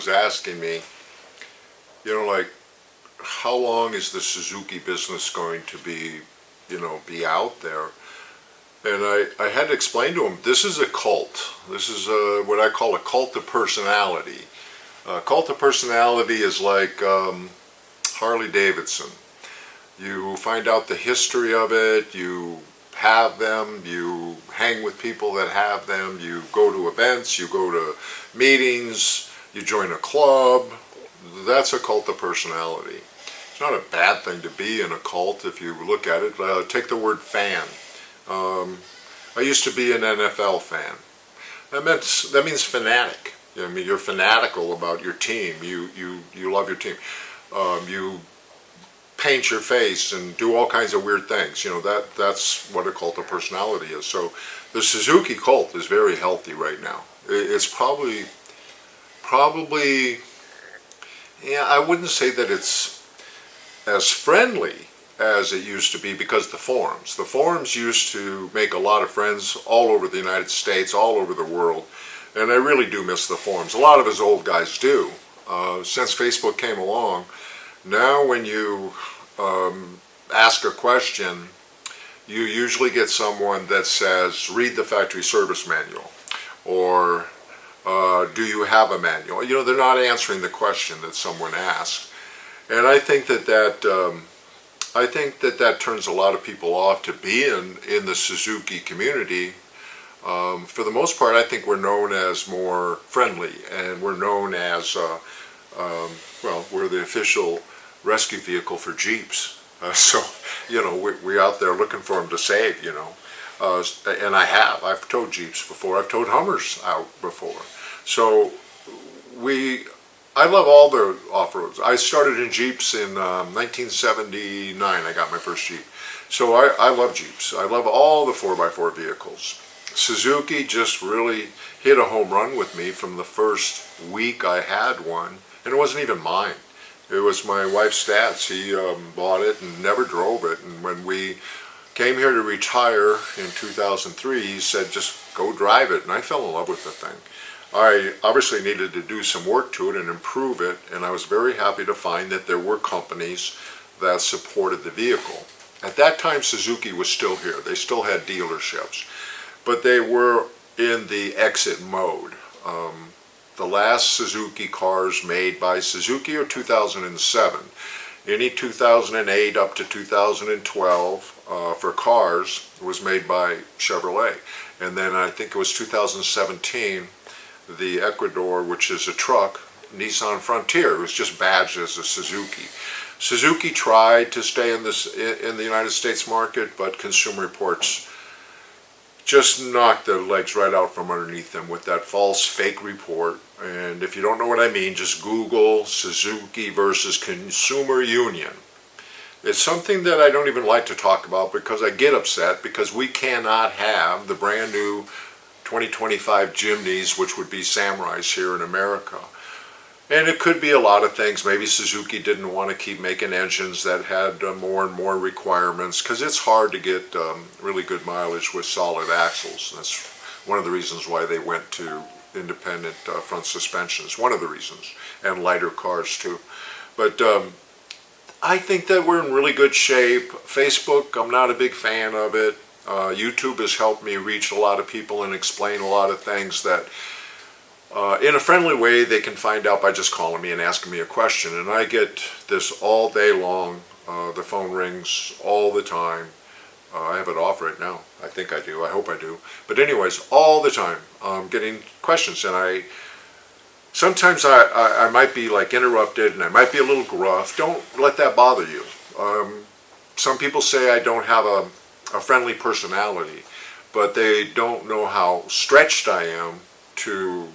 was asking me, like, how long is the Suzuki business going to be out there? And I had to explain to him, this is a cult. This is what I call a cult of personality. Cult of personality is like Harley Davidson. You find out the history of it, you have them, you hang with people that have them, you go to events, you go to meetings, you join a club. That's a cult of personality. It's not a bad thing to be in a cult if you look at it. Take the word fan. I used to be an NFL fan. That means fanatic. I mean, you're fanatical about your team. You love your team. You paint your face and do all kinds of weird things. That's what a cult of personality is. So the Suzuki cult is very healthy right now. It's probably, yeah, I wouldn't say that it's as friendly as it used to be, because the forums used to make a lot of friends all over the United States, all over the world, and I really do miss the forums. A lot of us old guys do. Since Facebook came along, now when you ask a question, you usually get someone that says, read the factory service manual, or do you have a manual? They're not answering the question that someone asked. And I think that turns a lot of people off to be in the Suzuki community. For the most part, I think we're known as more friendly, and we're known as, we're the official rescue vehicle for Jeeps. So, we're out there looking for them to save, and I've towed Jeeps before, I've towed Hummers out before. So I love all the off-roads. I started in Jeeps in 1979. I got my first Jeep. So I love Jeeps. I love all the 4x4 vehicles. Suzuki just really hit a home run with me from the first week I had one. And it wasn't even mine. It was my wife's dad's. He bought it and never drove it. And when we came here to retire in 2003, he said, just go drive it. And I fell in love with the thing. I obviously needed to do some work to it and improve it, and I was very happy to find that there were companies that supported the vehicle. At that time, Suzuki was still here. They still had dealerships, but they were in the exit mode. The last Suzuki cars made by Suzuki are 2007. Any 2008 up to 2012 for cars was made by Chevrolet. And then I think it was 2017, the Ecuador, which is a truck, Nissan Frontier. It was just badged as a Suzuki. Suzuki tried to stay in the United States market, but Consumer Reports just knocked the legs right out from underneath them with that false fake report. And if you don't know what I mean, just Google Suzuki versus Consumer Union. It's something that I don't even like to talk about because I get upset, because we cannot have the brand new 2025 Jimneys, which would be Samurais, here in America. And it could be a lot of things. Maybe Suzuki didn't want to keep making engines that had more and more requirements, because it's hard to get really good mileage with solid axles. That's one of the reasons why they went to independent front suspensions, one of the reasons, and lighter cars too. But I think that we're in really good shape. Facebook, I'm not a big fan of it. YouTube has helped me reach a lot of people and explain a lot of things that in a friendly way they can find out by just calling me and asking me a question. And I get this all day long. The phone rings all the time. I have it off right now. I think I do. I hope I do. But anyways, all the time I'm getting questions, and sometimes I might be like interrupted, and I might be a little gruff. Don't let that bother you. Some people say I don't have a friendly personality, but they don't know how stretched I am to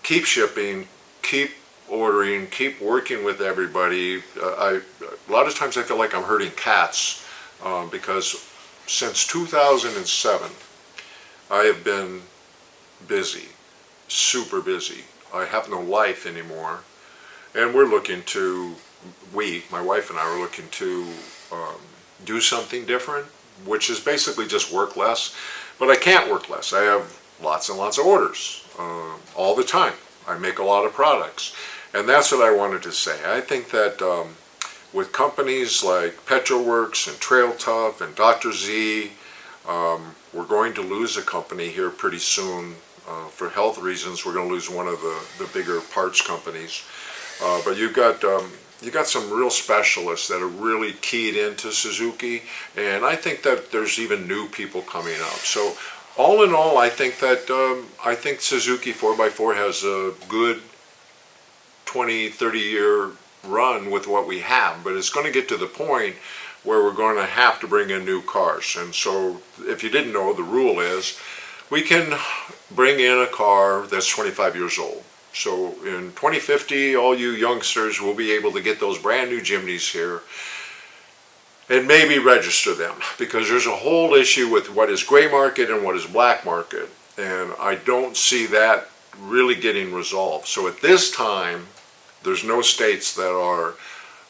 keep shipping, keep ordering, keep working with everybody. A lot of times I feel like I'm herding cats, because since 2007 I have been busy, super busy. I have no life anymore, and we're looking to, my wife and I are looking to do something different, which is basically just work less. But I can't work less. I have lots and lots of orders all the time. I make a lot of products. And that's what I wanted to say. I think that with companies like Petroworks and Trail Tough and Dr. Z, we're going to lose a company here pretty soon. For health reasons, we're going to lose one of the bigger parts companies. But you've got some real specialists that are really keyed into Suzuki, and I think that there's even new people coming up. So all in all, I think that Suzuki 4x4 has a good 20, 30-year run with what we have, but it's going to get to the point where we're going to have to bring in new cars. And so if you didn't know, the rule is we can bring in a car that's 25 years old. So in 2050, all you youngsters will be able to get those brand new Jimneys here and maybe register them, because there's a whole issue with what is gray market and what is black market, and I don't see that really getting resolved. So at this time, there's no states that are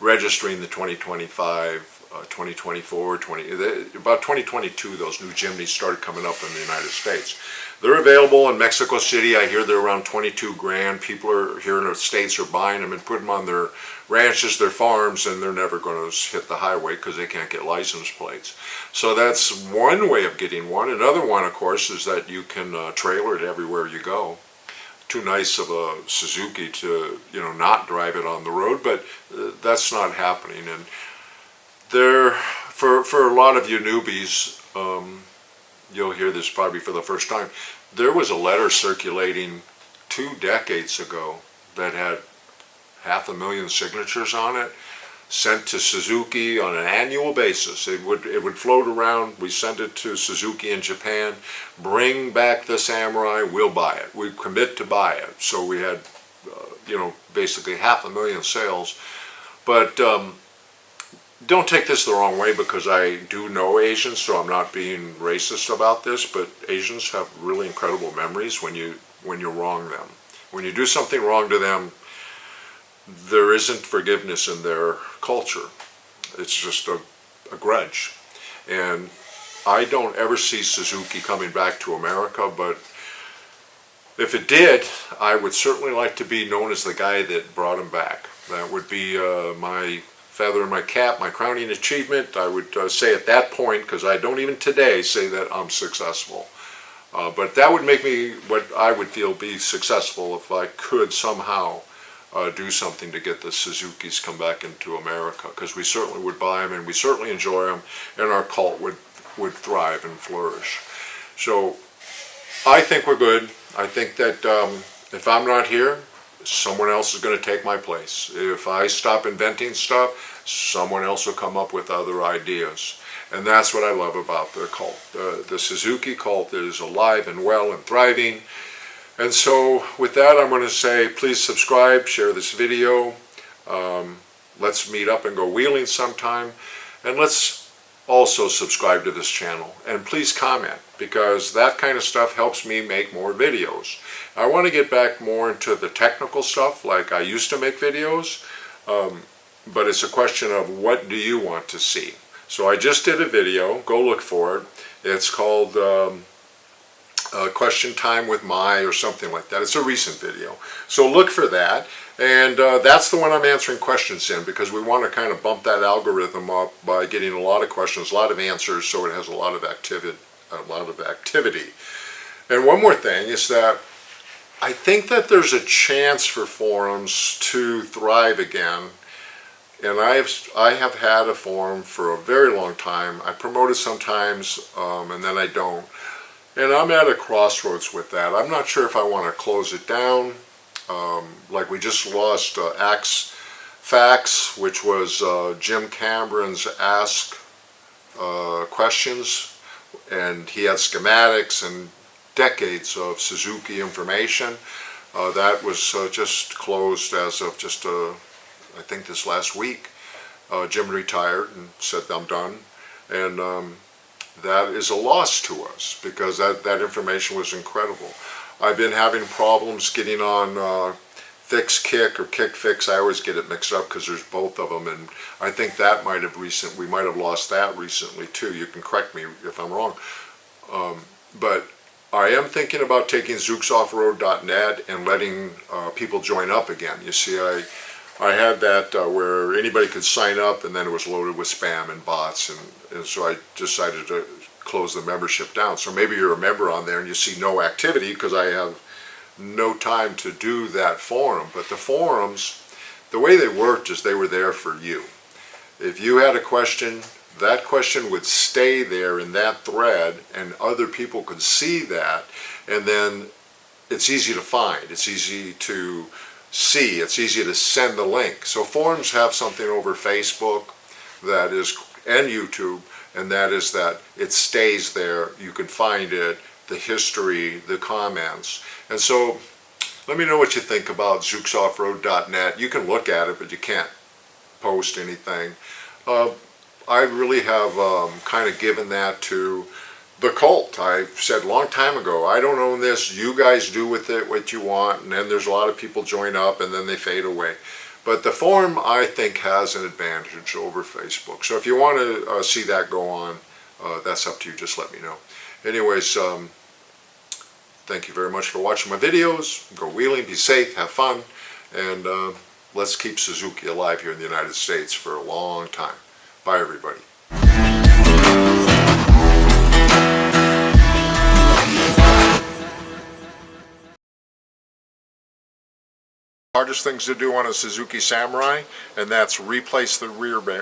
registering the 2025, 2024, about 2022, those new Jimneys started coming up in the United States. They're available in Mexico City. I hear they're around 22 grand. People are here in the States are buying them and putting them on their ranches, their farms, and they're never going to hit the highway because they can't get license plates. So that's one way of getting one. Another one, of course, is that you can trailer it everywhere you go. Too nice of a Suzuki to, not drive it on the road, but that's not happening. And there, for a lot of you newbies, you'll hear this probably for the first time, there was a letter circulating 2 decades ago that had 500,000 signatures on it, sent to Suzuki on an annual basis. It would float around. We send it to Suzuki in Japan. Bring back the Samurai. We'll buy it. We commit to buy it. So we had, basically 500,000 sales. But don't take this the wrong way, because I do know Asians, so I'm not being racist about this. But Asians have really incredible memories when you wrong them. When you do something wrong to them, there isn't forgiveness in their culture. It's just a grudge. And I don't ever see Suzuki coming back to America, but if it did, I would certainly like to be known as the guy that brought him back. That would be my feather in my cap, my crowning achievement. I would say at that point, because I don't even today say that I'm successful. But that would make me what I would feel be successful if I could somehow do something to get the Suzukis come back into America, because we certainly would buy them and we certainly enjoy them, and our cult would thrive and flourish. So I think we're good. I think that if I'm not here, someone else is going to take my place. If I stop inventing stuff, someone else will come up with other ideas. And that's what I love about the cult. The Suzuki cult is alive and well and thriving. And so with that, I'm going to say, please subscribe, share this video. Let's meet up and go wheeling sometime. And let's also subscribe to this channel. And please comment, because that kind of stuff helps me make more videos. I want to get back more into the technical stuff like I used to make videos. But it's a question of, what do you want to see? So I just did a video. Go look for it. It's called Question Time with My, or something like that. It's a recent video. So look for that. And that's the one I'm answering questions in, because we want to kind of bump that algorithm up by getting a lot of questions, a lot of answers, so it has a lot of activity. And one more thing is that I think that there's a chance for forums to thrive again. And I have had a forum for a very long time. I promote it sometimes, and then I don't. And I'm at a crossroads with that. I'm not sure if I want to close it down. Like we just lost Axe Facts, which was Jim Cameron's Ask Questions. And he had schematics and decades of Suzuki information. That was just closed as of just I think this last week. Jim retired and said, I'm done. And that is a loss to us, because that information was incredible. I've been having problems getting on Fix Kick or Kick Fix. I always get it mixed up because there's both of them, and I think that we might have lost that recently too. You can correct me if I'm wrong. But I am thinking about taking ZuksOffRoad.net and letting people join up again. You see, I had that where anybody could sign up, and then it was loaded with spam and bots, and so I decided to close the membership down. So maybe you're a member on there and you see no activity because I have no time to do that forum. But the forums, the way they worked is they were there for you. If you had a question, that question would stay there in that thread, and other people could see that, and then it's easy to find, it's easy to see, it's easy to send the link. So forums have something over Facebook that is, and YouTube, and that is that it stays there, you can find it, the history, the comments. And so let me know what you think about ZuksOffRoad.net. You can look at it, but you can't post anything. I really have kind of given that to the cult. I said a long time ago, I don't own this, you guys do with it what you want, and then there's a lot of people join up and then they fade away. But the forum, I think, has an advantage over Facebook. So if you want to see that go on, that's up to you, just let me know. Anyways, thank you very much for watching my videos. Go wheeling, be safe, have fun, and let's keep Suzuki alive here in the United States for a long time. Bye, everybody. Hardest things to do on a Suzuki Samurai, and that's replace the rear. Okay,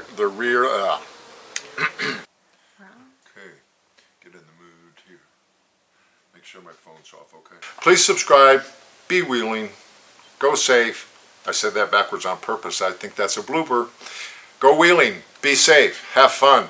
get in the mood here. Make sure my phone's off, okay? Please subscribe, be wheeling, go safe. I said that backwards on purpose. I think that's a blooper. Go wheeling, be safe, have fun.